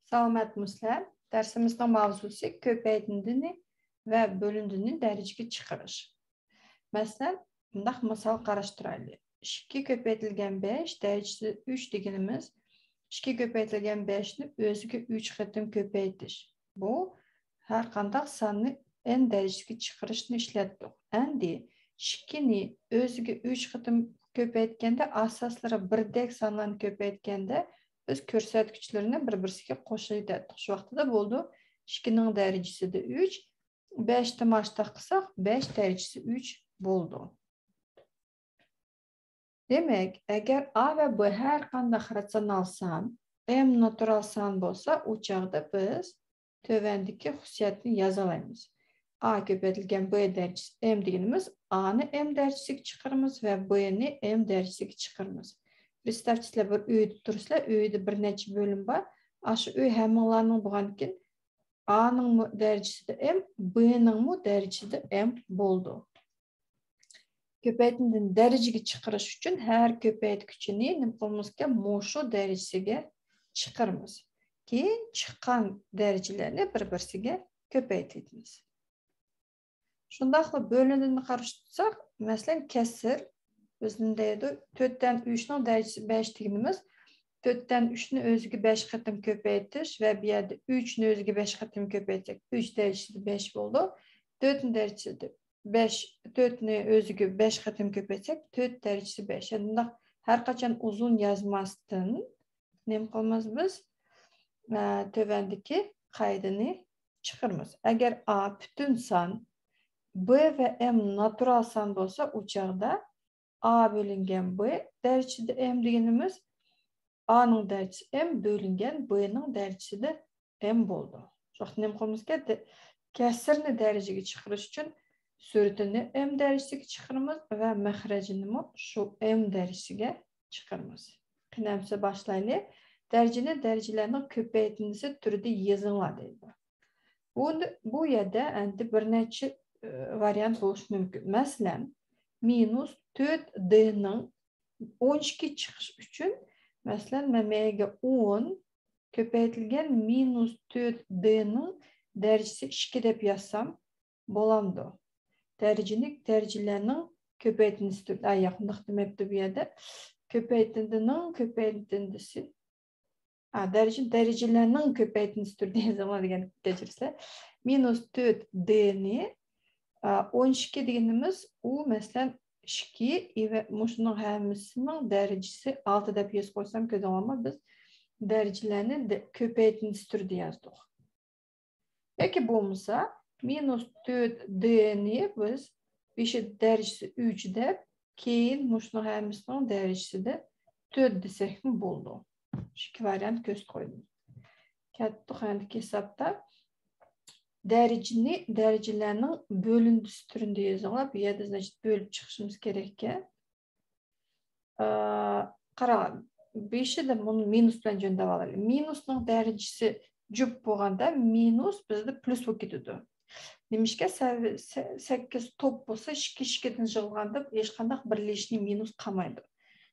Salomatmısızlar. Dersimizin mavzusu köpəytindini və bölündüyünü dərəcəyə çıxarış. Məsələn, bundaq misal qaraşdıraylı. 2 köpəytilgan 5 dərəcəsi 3 deganimiz 2 köpəytilgan 5-ni özüge 3 qatım köpəytiş. Bu, hər qandaq sanını n dərəcəyə çıxarışını işlətdik. Əndi 2-ni özüge 3 qatım köpəytkəndə asasları birdek sanlarını köpəytkəndə biz körsətküçlərini bir-birisiga qoşaydı. Şu vaxtda oldu. 2'nin dərəcəsi de 3. 5'te maçta qısaq 5 dərəcəsi 3 oldu. Demək, əgər A və B hər qandaq rasional san, M natural san bolsa, o çağda biz tövəndiki xüsusiyyətini yazalayımız. A köpəytilgan B dərəcəsi M deganimiz A'nı M dərəcəsi çıxırmız və B'ni M dərəcəsi çıxırmız. Представьте, bir öýde tursizlar, öýde bir neçe bölüm var. Aşı öý hammalarının bolgandan A'nın dərəcəsi de M, B'nin dərəcəsi de M boldu. Köpəytindin dərəcəyə çıxırış üçün hər köpəytküçünü nima qılmamız ki, moşu dərəcəsiga çıxırmız. Keyin çıxan dərəcələrini bir-birisiga köpəytimiz. Şundaqla bölündüyünü qarıştırsaq, məsələn, kəsir bizning deydi 4'ten 3'nin dərəcəsi 5 deganimiz 4'ten 3'ni özüge 5 qatım köpəytiş və bir yerdə 3'ni özüge 5 qatım köpəytsək 3 dərəcəsi 5 oldu. 4'ün dərəcəsi 5, 4'ni özüge 5 qatım köpəytsək 4 dərəcəsi 5. Yəni hər qaçan uzun yazmasdan nima qılmaz biz tövəndiki qaydını çıxırmız. Əgər A bütün san, B və M natural san bolsa, o çağda A bölüngen B dərəcəsi M deganimiz A'nın dərəcəsi M bölüngen B'nin dərəcəsi de M oldu. Şuxta nima qılmamız ki, kəsirni dərəcəyə çıxırış üçün sürətini M dərəcəsiga çıxırmız və məxrəcini şu M dərəcəsiga çıxırmız. Qinəmsə başlaylı. Dərəcələrinin köpəytindisi türüdə yazılar deyildi. Bu yerdə endi bir neçə variant buluş mümkün. Məsələn, minus 4D'nin 12 çıxış üçün məsələn, məməyəgə 10 köpəytilgan minus 4D'nin dərəcəsi 2 deb yazsam bolamdı. Dərəcələrinin köpəytindisi yaxındıq deməkdir bu yerdə. Köpəytindinin köpəytindisi dərəcələrinin köpəytindisi türdə yazılar degan təcrübəsilə minus 4D'ni 12 deganimiz o məsələn 2 və şunun həmmisinin dərəcəsi 6 deb yaz qoysam gözəl olmaz. Biz dərəcələrini köpəytindisi türdə yazdıq. Yoki bo'lmasa minus 4D'ni biz 5 dərəcəsi 3 deb keyin şunun həmmisinin dərəcəsi de 4 desək mi boldu. Şu iki variant göz qoydum. Kətdik əndiki hesabda dərəcələrinin bölündüsü türündə yazılır. Bir yerdə bölüb çıxışımız gerekki. Qaraq, 5'i de bunu minus bilan göndərib alalım. Minusның dərəcəsi cüb bolğanda minus bizdə plus bo'lib ketadi. Demişkə 8 top bolsa 2-2'den yığılğanda hech qanday birləşni minus qalmaydı.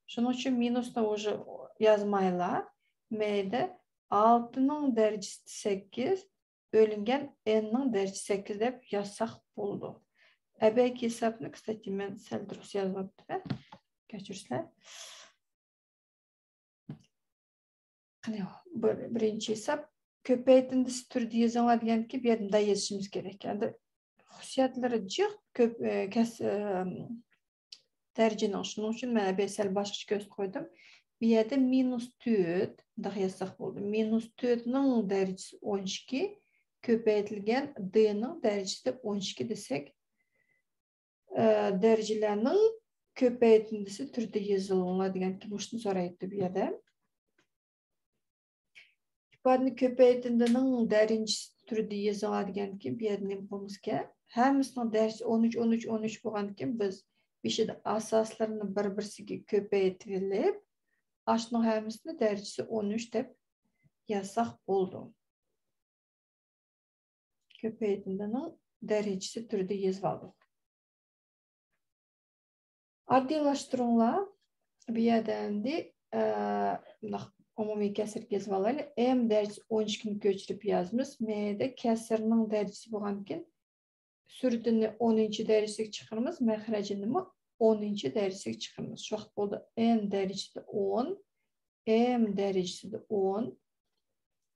Şunun üçün minusni уже yazmaylar. Məydə 6'nın dərəcəsi 8 bölüngen n'nin dərəcəsi 8 deb yazsaq oldu. Əvvəlki hesabını, kстати, mən səhv dürüst yazmadım. Keçirsizlər. Birinci hesab köpəytindisi türdə yazılar degan ki, bir yerdə yazışımız gerek. Yəni xüsusiyyətləri cıq dərəcənin şunun üçün mən əvvəl başqa göz qoydum. Bir yerdə minus 4 daha yazsaq oldu. Minus 4'nin dərəcəsi 12 köpəytilgan D'nin dərəcəsi 12 desək dərəcələrinin köpəytindisi türdə yazılırlar degan ki, bunu soraydı bir yerdə. İfadəni köpəytindinin dərəcəsi türdə yazılır degan ki, bir yerdə nima qılmamız ki, həmmisinin dərəcəsi 13 bolğan ki, biz beşi asaslarını bir-birisiga köpəytilib, aşının həmmisinin dərəcəsi 13 deb yazsaq oldu. Köpəytindinin dərəcəsi türdə yazıb aldıq. Addilaşdırınlar bir yerdən umumiy kesir yazıp alaylı. M derecesi 12'ni köçürüp yazımız. M'de kesirinin derecesi boğanken sürdüğünü 10. derecesi çıkırmız. Mehrecini mi 10. derecesi çıkırmız. Şu vaxt oldu. N derecesi 10. M derecesi de 10.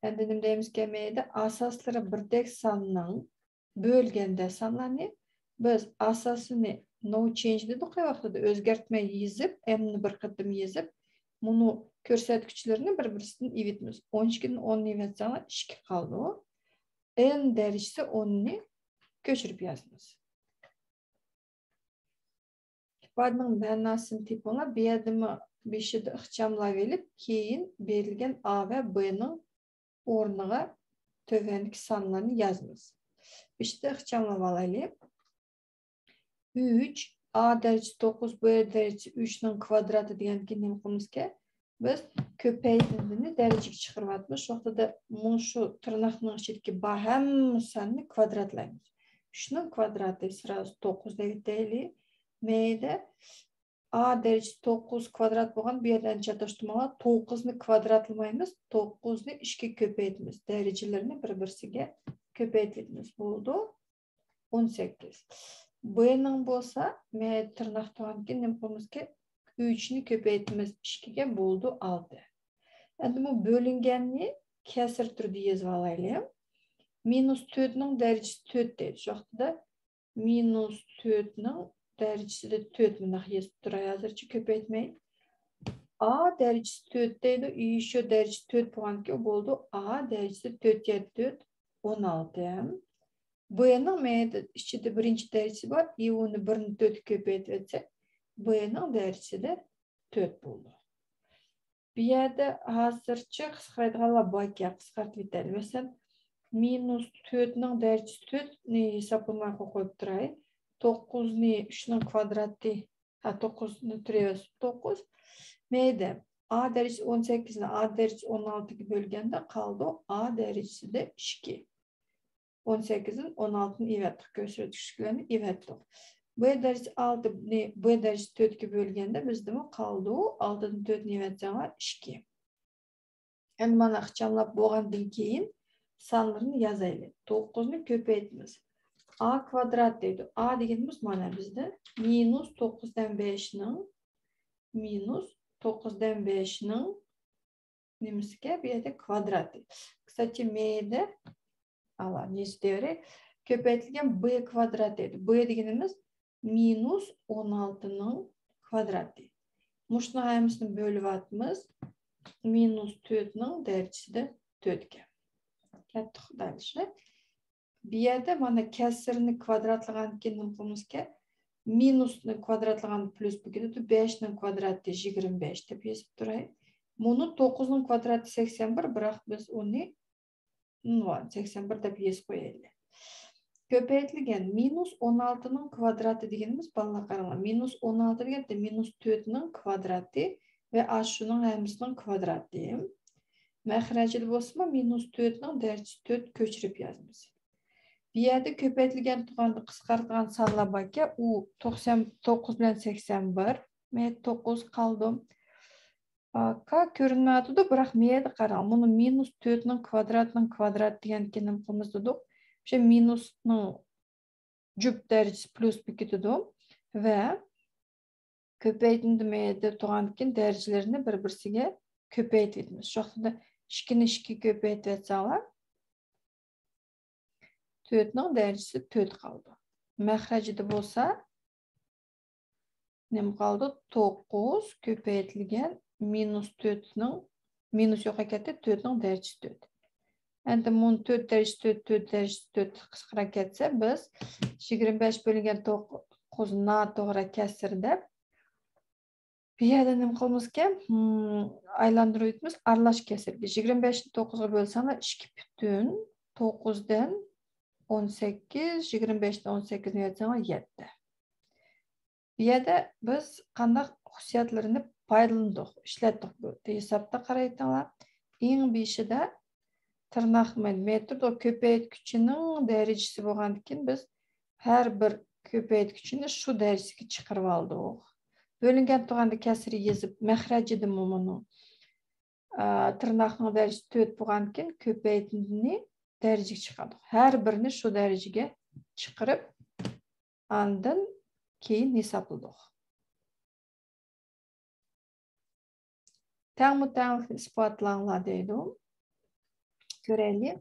Endi deyimiz ki M'de asasları birdek sanının bölgende sanlarını biz asasını no change dedik ya vaxtıda özgertme yazıp, M'ni bir qıtım yazıp, bunu körsetküçlerini bir-birisinden ivitmiz. 12'nin 10'ni ivetsana 2 kaldı o. N derecesi 10'ni köçürüp yazmız. İfadenin ma'nasını tipona bir adımı beşide ixchamlab elip, keyin berilgen A ve B'nin ornuğa tövenlik sanlarını yazmız. Beşide ixchamlab alaylı. 3 A derecesi 9 B derecesi 3'nin kvadratı degan ne qilamiz ki biz köpeydiğini dereceye çıkarvatmış. Şoxta da şu tırnaqның içindeki hem sanını kvadratlaymiz. 3'nin kvadratı sırası 9 deyli. M'de A derecesi 9 kvadrat bo'lgan bir yerden çatıştırmalar 9'ni kvadratlamaymiz. 9'ni 2 köpeytimiz. Derecelerini bir-birisiga köpeytimiz oldu. 18. B'nin bolsa M tırnaq tuğan ki ne qilamiz ki 3'ni köpeytimiz 2'ge buldu 6. Endi bu bölüngenni kesir türde yazıp alaylı. Minus 4'nin derecesi 4 deydi. Şu vaxtıda minus 4'nin derecesi de 4 mınaq yazıp duray hazırca köpeytmeyin. A derecesi 4 deydi. Şu derecesi 4 puan ki o buldu. A derecesi 4 yer 4 16. B'nin M'de içinde birinci derecesi var. İyi onu birini 4 köpeytip etse B'nin derecesi de 4 buldu. Bir yerde hazırca qısqartqanlar bakya qısqartып eteli. Mesela minus 4'nin derecesi 4 ne hesaplamaya koyup duray. 9'ni 3'nin kvadratı 9'ni türeyiz 9. M'de A derecesi 18'ni A derecesi 16'yı bölgende kaldı. A derecesi de 2. 18'in 16'nı ivettik. Göçürü düşüklerini ivettik. B derecesi 6, B derecesi 4'ü bölgende bizde mi kaldı o? 6'nın 4'ünü iveteceğine 2. Yani bana ixchamlab boğandan keyin sanlarını yazaylı. 9'nu köpeytimiz. A kvadrat deydi. A degenimiz mana bizde minus 9'dan 5'nin minus 9'dan 5'nin nemizge bir yerde kvadratı. Kısaca M'de Allah neyse devre köpeytilgen B kvadrat deydi. B degenimiz minus 16'nın kvadratı. Muşna hayımızın bölüp atımız minus 4'nın derecesi de 4'ge. Kettik dalışa. Bir yerde bana kesirini kvadratlagan kendim qılmız ki minus'ni kvadratlagan plus bu gidiyor. 5'nin kvadratı 25 dep yazıp duray. Bunu 9'nun kvadratı 81 bırak biz onu 81 dep yazıp koyaylı. Köpeytilgen minus 16'nın kvadratı degenimiz balla qarala. Minus 16 degende minus 4'nün kvadratı ve aşının hemsinin kvadratı. Məxrəcili bolsa minus 4'nün derecesi 4 köçürüp yazmız. Bir yerde köpeytilgen tuğandı qısqartgan sanla bakya u 99 bilen 81. Men 9 kaldım. K görünmedi de bırak meyedi qaral. Bunu minus 4'nün kvadrat degen kenim qılmız dedik. Şey minus'nın cüp derecesi plus bir dedik. Ve köpeytindimeyede tuğandıkin derecelerini bir-birisiga köpeytimiz. Şu vaxtıda 2'ni 2 köpeytetsələr 4'nün derecesi 4 kaldı. Məxrəcide bolsa nem kaldı? 9 köpeytilgen minus 4'nün minus yok ekette 4'nün derecesi 4. Endi bunun 4 derecesi 4 derecesi 4 qısqıra ketse biz 25 bölüngen 9'na doğru kesirde bir yerde nem qılmız ki aylandırıyordumuz aralaş kesirdi. 25'ni 9'a bölsana 2 bütün 9'dan 18, 25'ten 18'ni yazsana 7. Bir yerde biz qandaq xüsusiyyətlərini paydalandıq, işlətdik bu hesapda qaraydılar. En beşide tırnaq metod o köpeytküçünün derecesi bolğandan biz her bir köpeytküçünü şu derecesiga chiqarib aldıq. Bölüngen tuğanda kesiri yazıp məxrəcidi mumunu тырнақтың дәрежесі 4 болған екен, көпейтіндіні дәрежеге шығардық. Әр біріне шу дәрежеге шығырып, андан кейін есаплыдық. Тәңмі-тәңлік испатланла дейді. Көрәлі,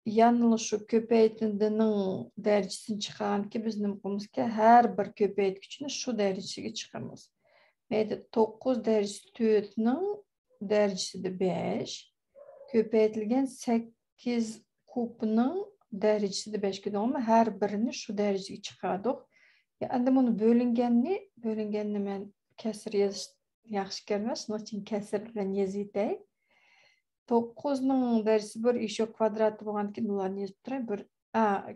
yanılışı köpeytindinin derecesini çıkaran ki bizim kumuzke her bir köpeytküçünü şu dereceye çıkarmaz. Meyde 9 derecesi tüyütünün derecesi de 5. Köpeytilgen 8 kupının derecesi de 5 gibi ama her birini şu dereceye çıkardık. Yani bunu bölüngenini ben kesir yazış yaxşı gelmez. Onun için kesir bilen yazıydı. 9'ның дәрісі бір, еще квадраты болған кейін, олар не тұрайын, бір,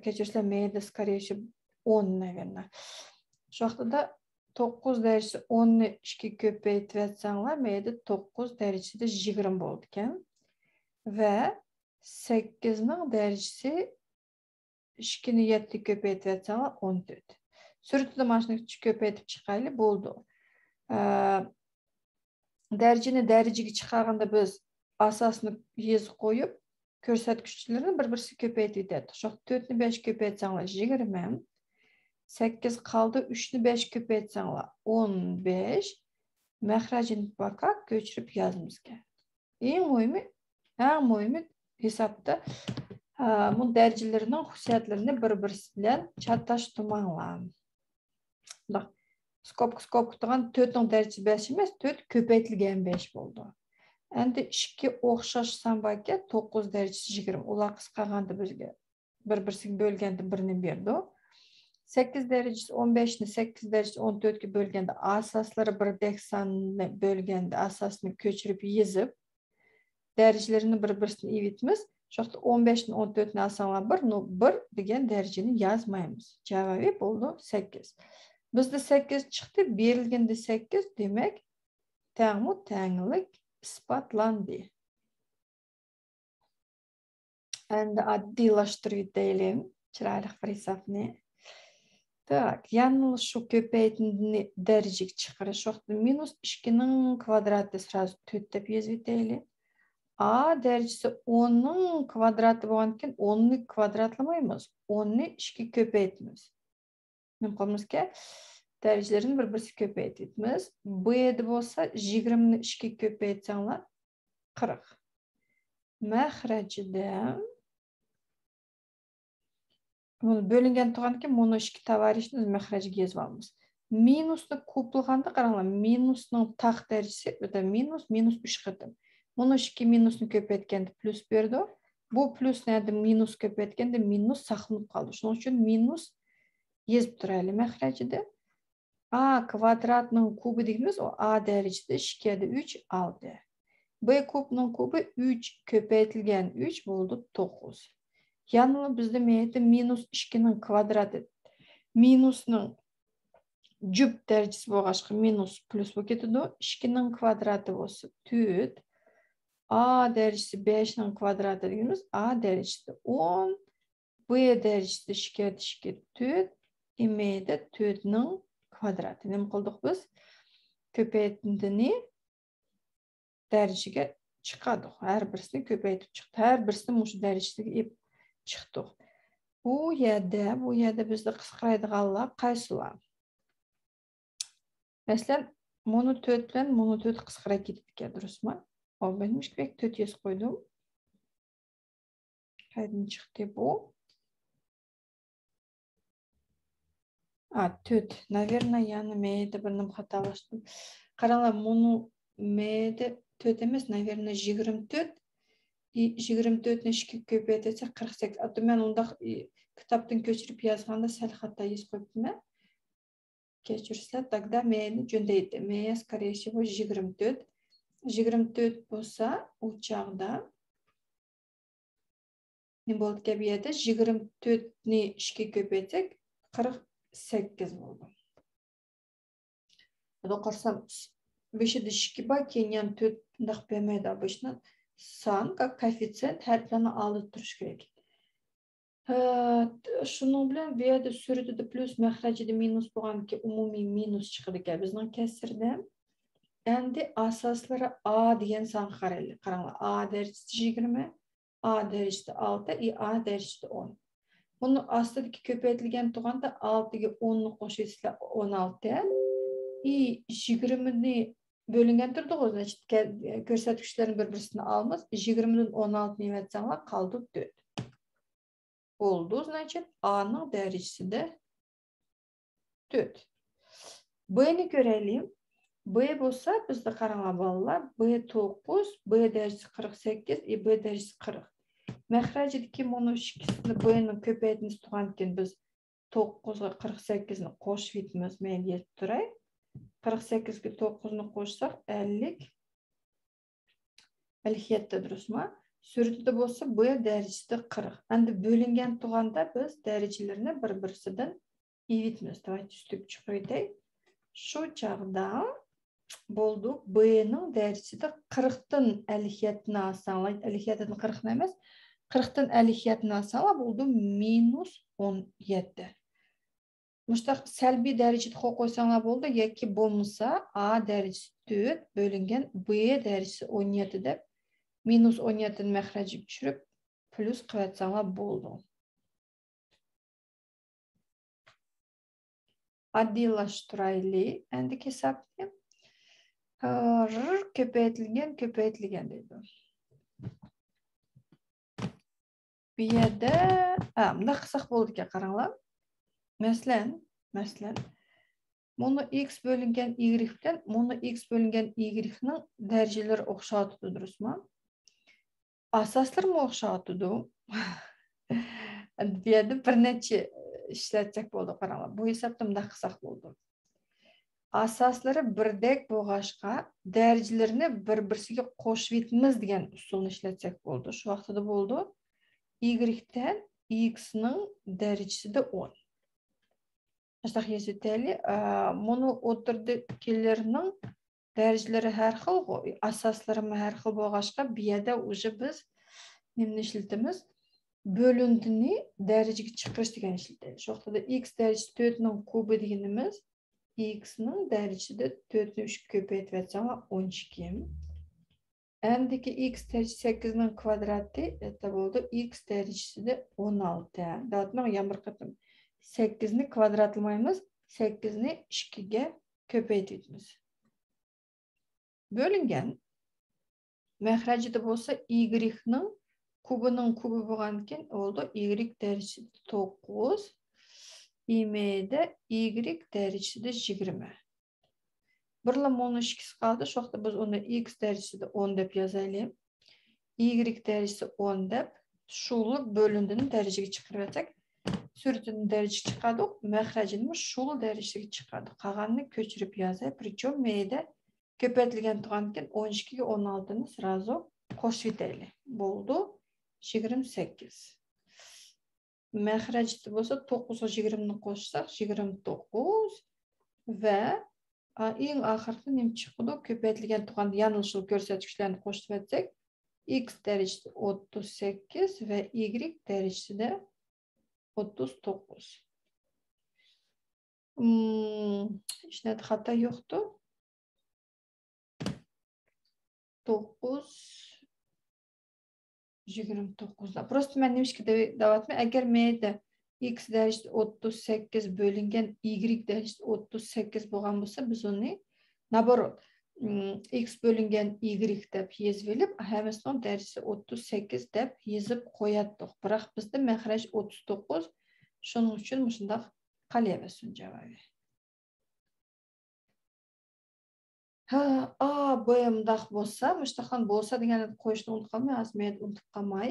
кешірсілер, мейді, скорее 10, наверное. Жоқтыда 9 дәрісі 10-ны ішке көпейтіп әтсаңлар, мейді 9 дәрісі де 20 болды кен. Вә 8-ның дәрісі ішкені 7 көпейтіп әтсаңлар, 14. Сүртіді машыны көпейтіп шықайлы болды. Дәрежені дәрежеге шықағанда біз asasını yazı koyup көрсәткіштілерін бір-бірсі көпейтіп етеді. Жоқ 4-ні 5 көпейтсаңла 20, 8 қалды 3-ні 5 көпейтсаңла 15, мәхрәжін бақа көчіріп язымызға. Ең ойымы hesapta бұл дәрежелерінің хұсиятлеріне бір-бірсі білен чатташ тұмаңла. Скобка тұған 4-ның дәрежесі 5 емес, 4 көпейтілген 5 болды. Әнді ішке оқшаш самбаке 9 дәрежесі 20. Ола қысқағанды бізге бір-бірсіге бөлгенді бірінен берді. 8 дәрежесі 15-ні 8 дәрежесі 14-ке бөлгенді асаслары бірдек санына бөлгенді асасыны көчіріп езіп, дәрежелеріні бір-бірсін евітіміз. Жоқты 15-ні 14-ні асанға 1, но 1 деген дәрежені язмаймыз. Жауабы болды 8. Бізді 8 шықты, берілгенді 8 демек тәңілік ispatlandı. Endi addilaştırıp deylim. Çıraylık bir hesap ne? Tak, yanlış şu köpeytini derecik çıkarış yoktu. Minus 2'nin kvadratı sırası 4 dep yazıp deylim. A derecesi 10'ның kvadratı boğanken 10'ны kvadratlamayımız. 10'ны 2 köpeytimiz. Ne yapalımız ki? Derecelerini bir-birisi köpeytimiz. Bu yedi olsa 20'ni 2 köpeytsanlar 40. Мәхрәжіде бөлінген тұрған кен, мұны 2 товаришін өз мәхрәжіге езіп алымыз. Минусны көпілғанды қараңла, минусның тақ дәрежесі, минус 3 қытым. Мұны 2 минусны көпейткенді плюс берді. Бұл плюс нәді минус көпейткенді минус сақылып қалды. Шының үшін минус езіп тұрайлы мәхрәжіде. A kvadratının kubu dediğimiz o A derecede 2'de 3 aldı. B kubunun kubu 3 köpeytilgen 3 buldu 9. Yanılı bizde meyette minus 2'nin kvadratı. Minus'nın cüp derecesi bu aşkı minus plus bu ketidi. 2'nin kvadratı olsa 4. A derecesi 5'nin kvadratı dediğimiz A derecesi 10. B derecesi 2'de 4. Meyette 4'nin kvadratı. Ne kıldık biz? Köpeytindini dereceye çıkardık. Her birisini köpeytip çıktı. Her birisini muşu dereceye ip çıktık. Bu yerde bizde kısqıraydıqallar qaysylar? Mesela bunu 4 bilen bunu 4 kısqıray ketipken, durusma? O benim işkibek 4 yes koydum. Kaydın çıktı bu. 4. Наверное, yani meyde birinin hatalaştım. Қараңlar, мұны meyde 4 емес, наверное, 24. 24-ні 2 көпейтсе 48. Аты мен онда кітаптың көшіріп yazғанда сәл хата ес қойыптым. Кешірсе, тогда мені жөндейді. Мені, скорее всего, 24. 24 болса, ол чағда не болды кәбиеді? 24-ні 2 көпейтсек 48 болды. Одан қарсам, 5'de 2 бар, кейін 4 дақ бермейді обычно. Сан, как коэффициент, her plana aldı turuş gerek. Şunu bilen veyde sürüdü de plus məxrəcide minus boğan ki umumi minus çıxırdı ki bizden kesirde. Endi asasları A degan san qaraylik. Qaranglar, A derecesi 20, A derecesi 6, A derecesi 10. Bunu astidagi ko'paytirilgan tug'anda 6 ga 10 ni qo'shasizlar 16. 20 ni bo'lingan turdi, значит, ko'rsatkichlarni bir-birisini alamiz. 20 dan 16 ni yetsanglar qoldi 4. Oldu, значит, A'nın derecesi de 4. B'ni ko'raylik. B bo'lsa, bizda qaranglar bolalar, B 9, B derecesi 48, B derecesi 40. Məxrəcidəki bunu ikisini B'nin köpəyətimiz tuğan ekan biz 9'a 48'ni qo'shib etimiz, men yetib turay. 48 ga 9'ni qo'shsaq 50. 57 durustmi? Suratda bo'lsa B derecesi 40. Endi bo'lingan tuğanda biz derecelerini bir-birisidan evitmiz. Давайте üstüge chiqib etay. Shu chaqda bo'ldi, B'ning derecesi 40'dan 57'ni alsanglar, 57'dan 40'ni emas, 40'dan 57'ni alsanglar bo'ldi minus 17. Muştaq səlbi derecede qo'ysanglar bo'ldi, yoki bo'lmasa A derecesi 4 bo'lingan B derecesi 17 deb minus 17 ni məxrəciga tushirib plus qilsanglar bo'ldi. Addiylaştıraylik. Endi hesabni ko'paytirilgan deydi. Bu yerda bunday qilsak bo'ldi ekan, qaranglar. Masalan, bunu x bo'lingan y bilan bunu x bo'lingan y ning darajalari o'xshab turadi, durustmi? Asoslar mı o'xshab turadi? Bu yerda bir necha ishlatsak bo'ldi, qaranglar. Bu hisobda bunday qilsak bo'ldi. Asoslari birdek bo'lg'ashqa darajalarini bir-birisiga qo'shib etmiz degan usulni ishlatsak bo'ldi. Shu vaqtida bo'ldi. Y dan x ning darajasida 10. Ashtax yezitali, bunu o'tirdikilarning darajalari har xil, asoslari har xil bo'lg'ashqa bu yerda уже biz nimani ishlatamiz? Bölündüğünü dereceye çıkış degan ishlatamiz. Shu vaqtida x derecesi 4 ning kubi deganimiz x ning derecesida 4 ni 3 ko'paytirib etsanglar 12. Endiki x derecesi 8 ning kvadrati esa bo'ldi x derecesida 16. Da'vatman yana bir qatim 8 ni kvadratlamaymiz, 8 ni 2 ga ko'paytiramiz. Bo'lingan məxrəcida bo'lsa y ning kubunun kubu bo'lgan ekan, oldu y derecesi 9, de y derecesi 20. Birla onu ikisi qaldı. Şu vaqtda biz onu x derecesi 10 deb yozaylik. Y derecesi 10 deb şulu bölündüğünü dereceye chiqarib etsak, suratini dereceye chiqadi, məxrəcini şulu dereceye chiqadi. Qolganini ko'chirib yozay. Причем meyda ko'paytirilgan turgan ekan 12 ga 16 ni sразу qo'shib etaylik. Bo'ldi. 28. Məxrəcdə bo'lsa 9 ga 20 ni qo'shsak 29 ve eng oxirida nima chiqdi? Ko'paytirilgan turganda yanlışlı ko'rsatkichlarni qo'shib etsak x derecesi 38 ve y derecesi de 39. İşte hata yoktu. 9 29'da. Просто ben demiş ki davatma eğer m'de x derecesi 38 bölüngen y derecesi 38 bo'lgan bo'lsa biz onu naborot x bölüngen y deb yezib elib hammasining derecesi 38 deb yezib qo'yatdik. Biroq bizda məxrəc 39. Shuning uchun shunday qolaversin javobi. Bo'yimdaq bo'lsa, mushtaqan bo'lsa deganni qo'yishni unutib qolmay, azmiyat unutib qolmay.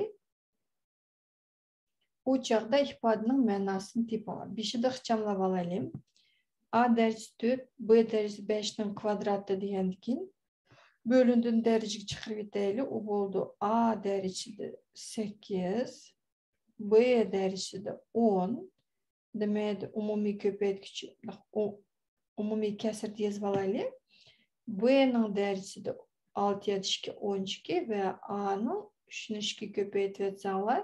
U chaqda ifodaning ma'nosini topib oladi. 5'i ixchamlab olaylik. A derecesi 4, B derecesi 5 ning kvadrati degandan keyin bölündüğün dereceye chiqarib etaylik. U bo'ldi A derecesida 8, B derecesida 10. Demak, umumiy ko'paytgich, umumiy kasrni yozib olaylik. B'nin derecesi de 6'ya 2 12 ve A'nın 3'ünü 2 köpeytib etsanglar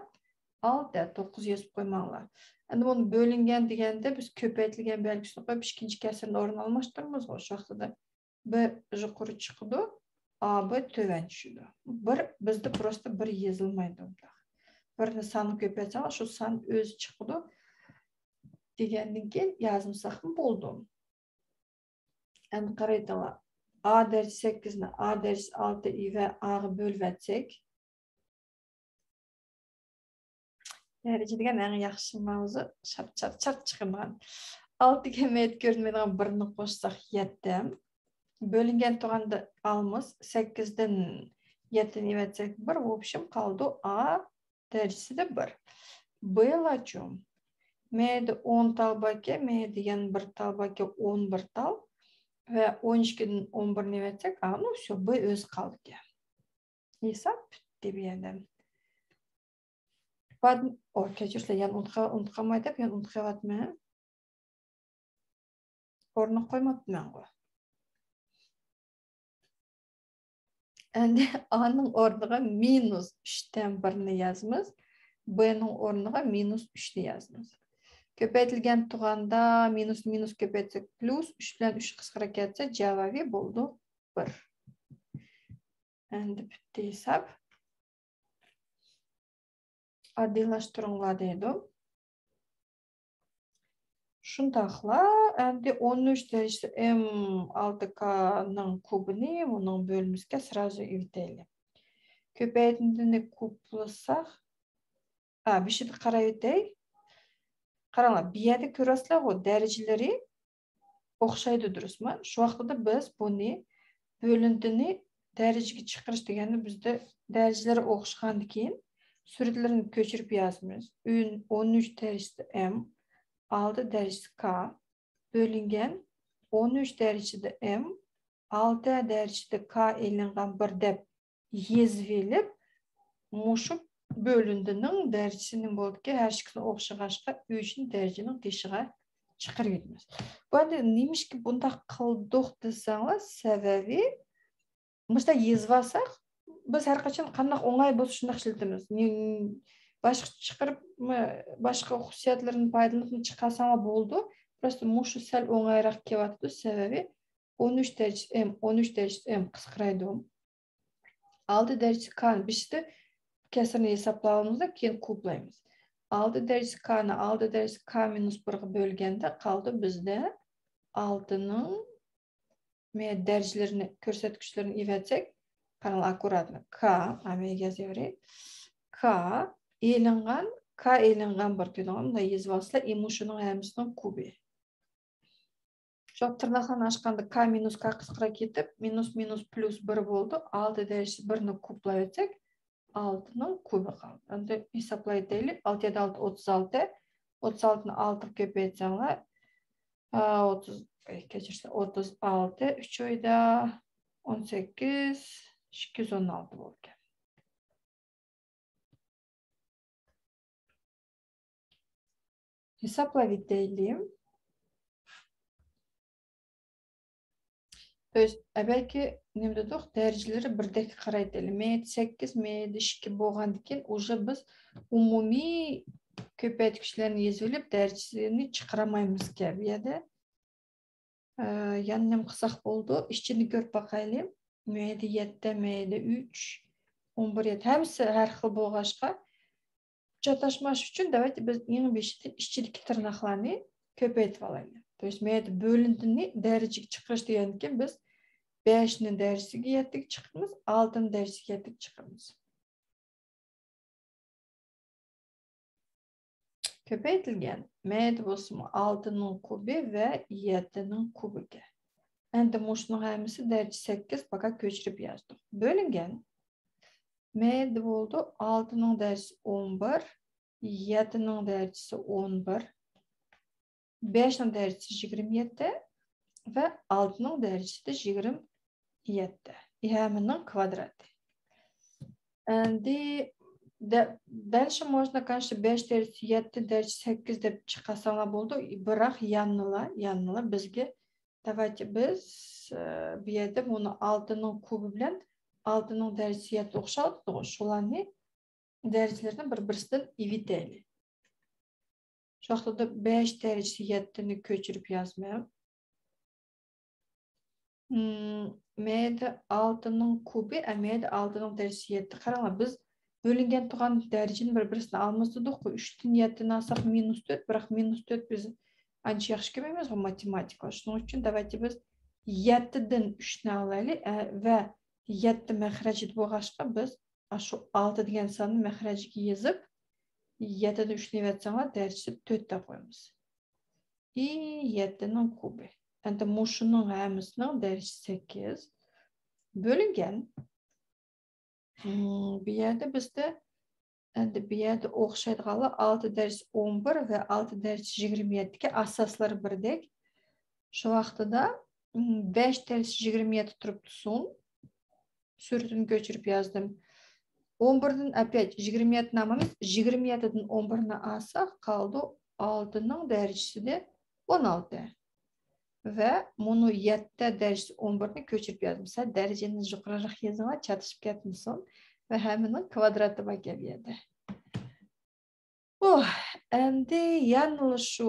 6 9 yazıp koymanglar. Endi bunu bölüngen degende biz köpeytilgen belgisini koyup ikinci kesirni o'rin almashtırmız. Şu vaqtida B yuqori chiqdi, A, B töven düşüdü. Bizde просто bir yazılmaydı. Birini sanı köpetsek, şu san öz çıqdı. Degenden keyin yazımsaq mı boldu. Endi qaraydilar. A derece 8'ni A derece 6 ve A'ga bölüp etsek. Derece degan eng yaxshi mavzu çat chiqmagan. 6 met görünmeden birini qo'shsak 7. Bölüngen tuğanda almız 8'den 7'ni etsek 1. В общем kaldı A derecesi de 1. B'yı açıyorum. M'de 10 tal baki, M degan 1 tal baki 11 tal. Ve 12'den 11'ni etsek A, ну все, B öz kaldı ki. Hesap bitti bir yerden. Keçirse, yani unutqamaydık, yani unutqavatma. Ornu koymadım ben o. Endi A'nın ornuğa minus 3'ten 1'ni yazmız. B'nin ornuğa minus 3'ni yazmız. Köpeytilgen tuğanda minus köpeytsek plus 3 bilen 3 kısqıra ketse cevabı buldu 1. Endi bitti hesap. Adillaştırınla deydim. Şundaqla endi 13 derecesi M6K'nın kubini onun bölümüzge sırası üyteyle. Köpeytindini kuplasak, bir şey de qarayıtay. Qaranglar, bir yerde көрәсілер o dereceleri oxşaydı durusman. Şu vaqtda biz bunu bölündüğünü derecege çıqırış degende bizde dereceleri oxşağandan keyin suretlerini köçürüp yazmıyoruz. 13 derecesi M, 6 derecesi K bölüngen 13 derecede M, 6 derecede K elingan bir dep yezvelip muşup bölündüğünün derecesinin boldu ki her şekilde oxşağaşqa 3 derecenin dışığa çıqır gitmez. Bu arada neymiş ki bunda qıldıq desаңlar sebebi Мышта езбасақ, biz her kaçan qandaq оңай болса шындақ işletemiz. Başqa çıqırıp, başqa xüsusiyyətlərini paydalanıp çıxasama boldu. Просто muşu sel оңайрақ kevatdı sebebi 13 derecesi M, 13 derecesi M qısqıraydı. 6 derecesi K bişti kesirini hesaplamamızda keyin kuplayımız. 6 derecesi K'ni 6 derecesi K minus 1'e bölgende kaldı bizde 6'nın derecelerini, körsetküçlerini ivetsek, kanal akkuratlı K, amega yazıyorum. K elingan bir tüydüğüm da yazvasla imuşunun hemsinin kubi. Şu tırnaklarını açkanda K minus K kısqıra ketip, minus plus 1 oldu. 6 derecesi 1'ni kupla etsek, 6'nın kubi kaldı. Önde hesaplayı değil, 6 7 6 36. 36'nı 6 köpe etsenler, 36, 3 ayda 18, 216 oldu. Hesapla videyleyeyim. Belki ne dedik? Dereceleri birdeki qaraydı. M 8, M 2 bolğandan keyin уже biz umumi köpeytküçlerini yazılıp derecelerini çıqaramaymiz ki bu yerda. Yannem qısaq boldu. İşçini görüp bakayım. M'de 7, M'de 3, 11 7. Hemsi her xil bolğaşqa çataşmaş üçün давайте biz eng beşide işçilik tırnaqlarını köpeytip alaylı. То есть M'de bölündüğünü derecege çıqırış degenden keyin biz 5'nin derecesiga yetdik chiqamiz, 6'nin derecesiga yetdik chiqamiz. Köpeytilgan M'de bo'lsa 6'nın kubi ve 7'nin kubiga. Endi muşunun hemisi derece 8 fakat köçürüp yazdık. Bölüngen M'de oldu 6'nın derecesi 11, 7'nin derecesi 11, 5'nin derecesi 27 ve 6'nın derecesi de 27. Iheminin kvadratı. Endi дальше можно, конечно, 5 derece, 7 derece, 8 deb chiqasalar bo'ldi. Biroq yannilar bizga давайте biz bu yerda buni 6'nın kubi bilan 6'nın derecesi 7 o'xshatdi. Shularni derecelerini bir-birisidan ivitaylik. Şu vaqtda 5 derecesi 7'ni köçürüp yazmayam. Meyde 6'nın kubi, meyde 6'nın derecesi 7. Qarаңlar, biz bölünген tuğan dereceni bir-birisini almazdık. 3'tен 7'ni alsak minus 4, бірақ minus 4 biz ancha yaxshi ko'rmaymiz matematika. Shuning uchun давайте biz 7'den 3'ni alaylik va 7 məxrəci bo'lğaçqa biz shu 6 degan sonni məxrəciga yozib 7'den 3'ni yetsanglar derecesi 4 deb qo'yamiz. 7'nin kubi. Endi muşunun hamısının derecesi 8 bölüngen. Bir yerde bizde endi bir yerde o'xshaydiganlar 6 derecesi 11 ve 6 derecesi 27 ki asasları birdek. Şu vaqtida 5 derecesi 27 turibdi so'ng suratini ko'chirib yozdim. 11'den опять 27 namamiz 27'den 11'ni alsak kaldı 6'nın derecesi de 16. Ve bunu 7 derecesi 11'ni köçürüp yazdım. Sen derecenin yukarırak yazıma çatışıp ketmişsin. Ve heminin kvadratı bak geldi. Endi yalnız şu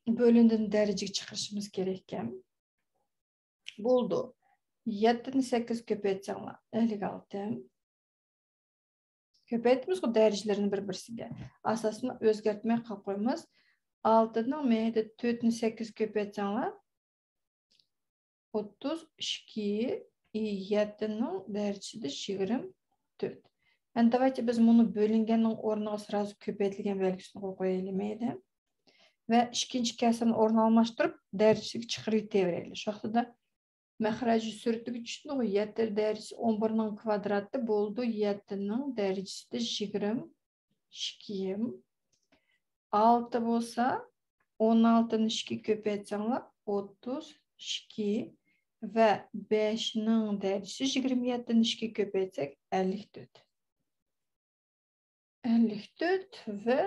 bölündüğün derece çıkarışımız gereken. Buldu. 7'ni 8 köpeytsenler 56. Köpeytimiz o derecelerini bir-birisiga. Asasını özgertmeye koymayız. 6'nın meyde 4'ni 8 köpeytsenler 32, 7'nin derecesi de 24. Yani давайте biz bunu bölüngenin ornuna sırası köpeytilgen belgisini koyalım. Ve ikinci kesrini ornuna almıştırıp derecesi çıkırıyı tevreyli. Şu vaxtada məxrəci sürtük üçün o 7 derecesi 11'nin kvadratı buldu. 7'nin derecesi de 22. 6 bolsa 16'nın 2 köpeytsenler 32 ve 5'nin derecesi 27'nin 2 köpeytsek 54. 54 ve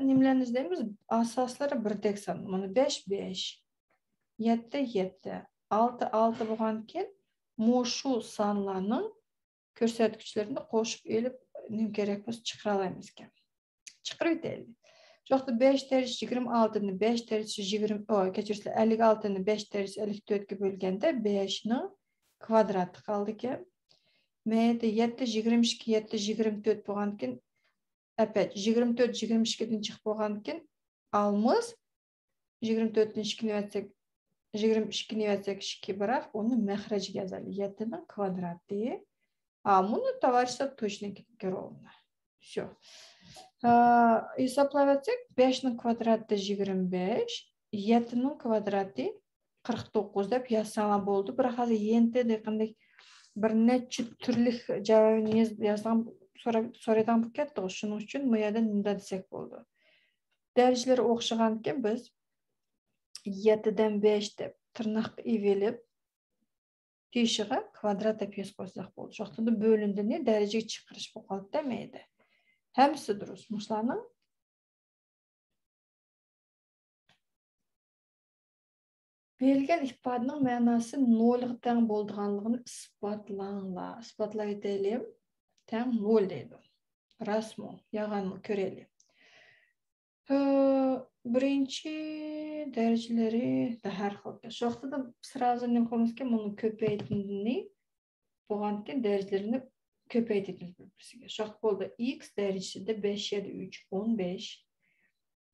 nimlerinizdeyiz asasları birdek san. Bunu 5 5 7 7 6 6 bo'lganken şu sanlarning ko'rsatkichlarini qo'shib elib nim kerak bo'lsa chiqara olamiz ekan. Chiqarib o'taylik. Жоқта 5 derecesi 26'ını 5 derecesi 20 keçirsizlar 56'ını 5 derecesi 54'e bölgende 5'nin kvadratı kaldı ki. M'de 7 22 7 24 bo'lganken опять 24 22'den chiqib bo'lganken almız 24'nin 2'ni versek 22'ni versek 2 bırak onu məxrəciga yazalım 7'nin kvadratı. Bunu товарища точно ровно. Все. Hesaplasak 5'nin kvadratı 25, 7'nin kvadratı 49 deb yazsam bo'ldi. Biroq hozir endi qanday bir necha turli javobini yozsam so'radan bu ketdi. Shuning uchun bu yerda nima desak bo'ldi. Darajalar o'xshaganken biz 7'den 5 deb tırnaq evelib teshig'i kvadrat deb yozib qo'ysak bo'ldi. Shu vaqtda bo'lindini darajaga chiqarish bo'lib qoldi demaydi. Hemsi duruz muşlarının. Verilgen ifadenin manası nolga teng bolduğanlığını ispatlanla. İspatlayı edelim. Teng nol deydi. Rasmı, yağanını görelim. Birinci dereceleri de her halde. Şu vaxtda da sırası ne koymuş ki bunun köpeytini boğanken derecelerini köpeytediniz birbirisiga. Şoq bo'ldi. X derecesida 5 7 3 15.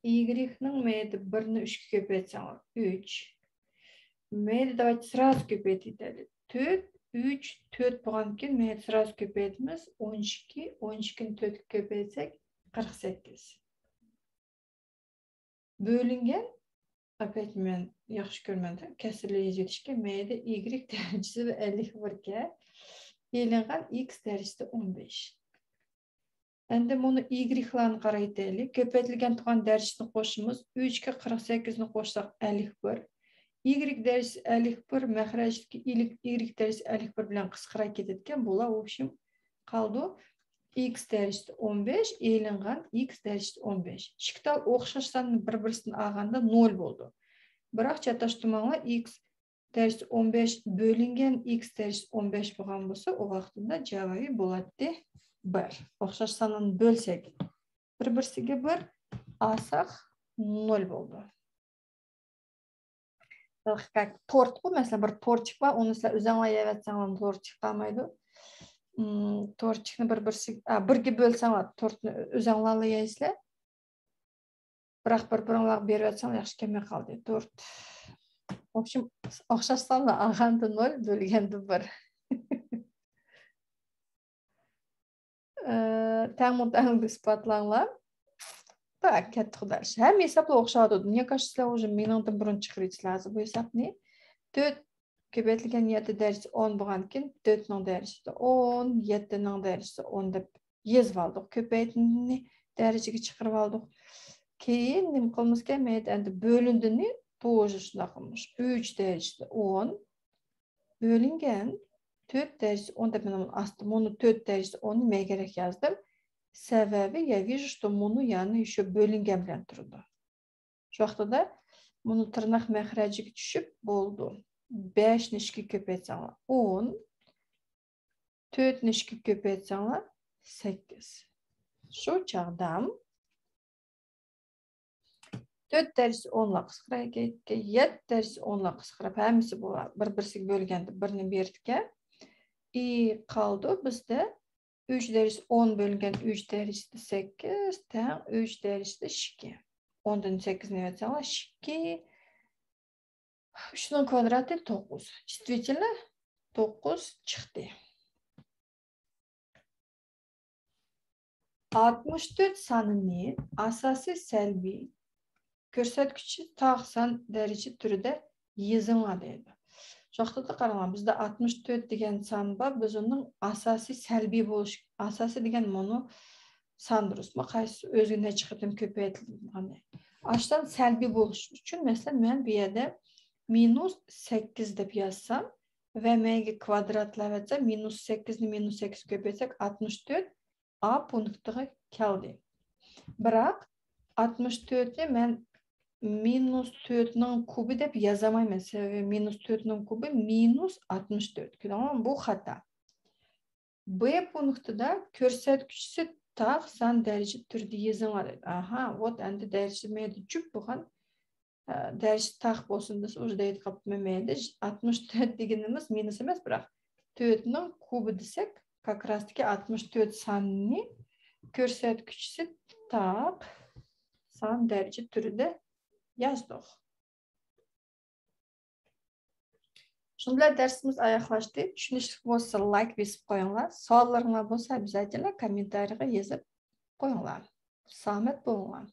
Y'ning meydi 1'ni 3 ga ko'paytsang 3. Meydi давайте сразу ko'paytaylik. 4 3 4 bo'lgankin meydi сразу ko'paytamiz. 12 12'ni 4 ga ko'paytsak 48. Bölüngen opet men yaxshi ko'rmadim. Kasrli yozishga meydi Y derecesi 51 ga Eğlengen X derecesi 15. Endi bunu Y'larni qaraytaylik. Ko'paytirilgan tuğan derecesini qo'shimiz 3 ga 48'ni qo'shsak 51. Y derecesi 51 məxrəjdəki Y derecesi 51 bilan qisqarib ketadigan bo'la. В общем, qoldi X derecesi 15, eğlengen X derecesi 15. Şiktal o'xshashlarni bir-birisidan olganda 0 bo'ldi. Biroq chatashtirmanglar X derecesi 15 bölüngen X derecesi 15 bo'lgan bo'lsa, o vaqtida javobi bo'ladi 1. O'xshash sonini bo'lsak, bir-birisiga 1 alsak 0 bo'ldi. Tort bu. Mesela bir tortçuk var. Onu sizler özüңlar yeyetsеңlar tortçuk kalmaydı. Tortçukni birga bölsаңlar, tortni özüңlar yeysizlar. Biroq bir-biringlarga berib atsаңlar yaxshi kelmay qoldi. Tort. В общем, o'xshashsanlar ag'anda 0 bo'lganda 1. Тәң isbotlanglar. Так, katta xudosh. Hamma hesaplar o'xshadi. Мне кажется, sizlar уже meningdan burun chiqarisizlar bu hesapni. 4 ko'paytirilgan 7 darajasi 10 bo'lgan ekan, 4 ning darajasi 10, 7 ning darajasi 10 deb yozib oldik. Ko'paytirishni darajaga chiqarib oldik. Keyin nima qilamiz kerak? Mayda endi bo'lindini тоже shunaqa qilmish. 3 darajasi 10 bo'lingan 4 darajasi 10 deb men astım. Onu 4 darajasi 10'ni nima kerak yozdim? Sebebi я вижу, что bunu yani еще bo'lingan bilan turdi. Shu vaqtida bunu tırnaq məxrəciga tushib bo'ldi. 5 ni 2 ko'paytsanglar 10, 4 ni 2 ko'paytsanglar 8. Shu chaqdam 4 darajasi 10 la qisqarib ketdi, 7 darajasi 10 la qisqarib, hammasi bir-birisiga bo'lganda 1 ni berdik. Qoldi bizda 3 darajasi 10 bo'lgan 3 darajasi 8 tang 3 darajasi 2. 10'dan 8 ne etsanglar 2. 3'ning kvadrati 9. Действительно 9 chiqdi. 64 sonining asosiy salbiy ko'rsatkichi tog' son daraja turida yozinglar deydi. Shu vaqtda qaranglar, bizda 64 degan son bor, biz uning asosiy salbiy bo'lish, asosiy degan mana son durustmi? Qaysi o'ziga necha qatim ko'paytirilgan. Ashdan salbiy bo'lish uchun masalan men bu yerda -8 deb yozsam ve m'ga kvadratlab etsam, -8 ni -8 ko'paytsak 64 A punktiga keldi. Biroq 64 ni men -4 ning kubi deb yozamayman. Sebebi -4 ning kubi -64. Ko'rdingmi? Bu xato. B punktida ko'rsatkichisi tog' son daraja turida yozinglar. Aha, вот endi daraja menda jup bo'lgan. Daraja tog' bo'lsin desa, o'zi deydi qopmaydi. 64 deganimiz minus emas, biroq 4 ning kubi desak, как раз таки 64 sonini ko'rsatkichisi tog' son daraja turida yozdik. Shunda bilan darsimiz oyoqlashdi. Tushunishli bo'lsa like bosib qo'yinglar. Savollaringiz bo'lsa, обязательно kommentariyaga yozib qo'yinglar. Salomat bo'linglar.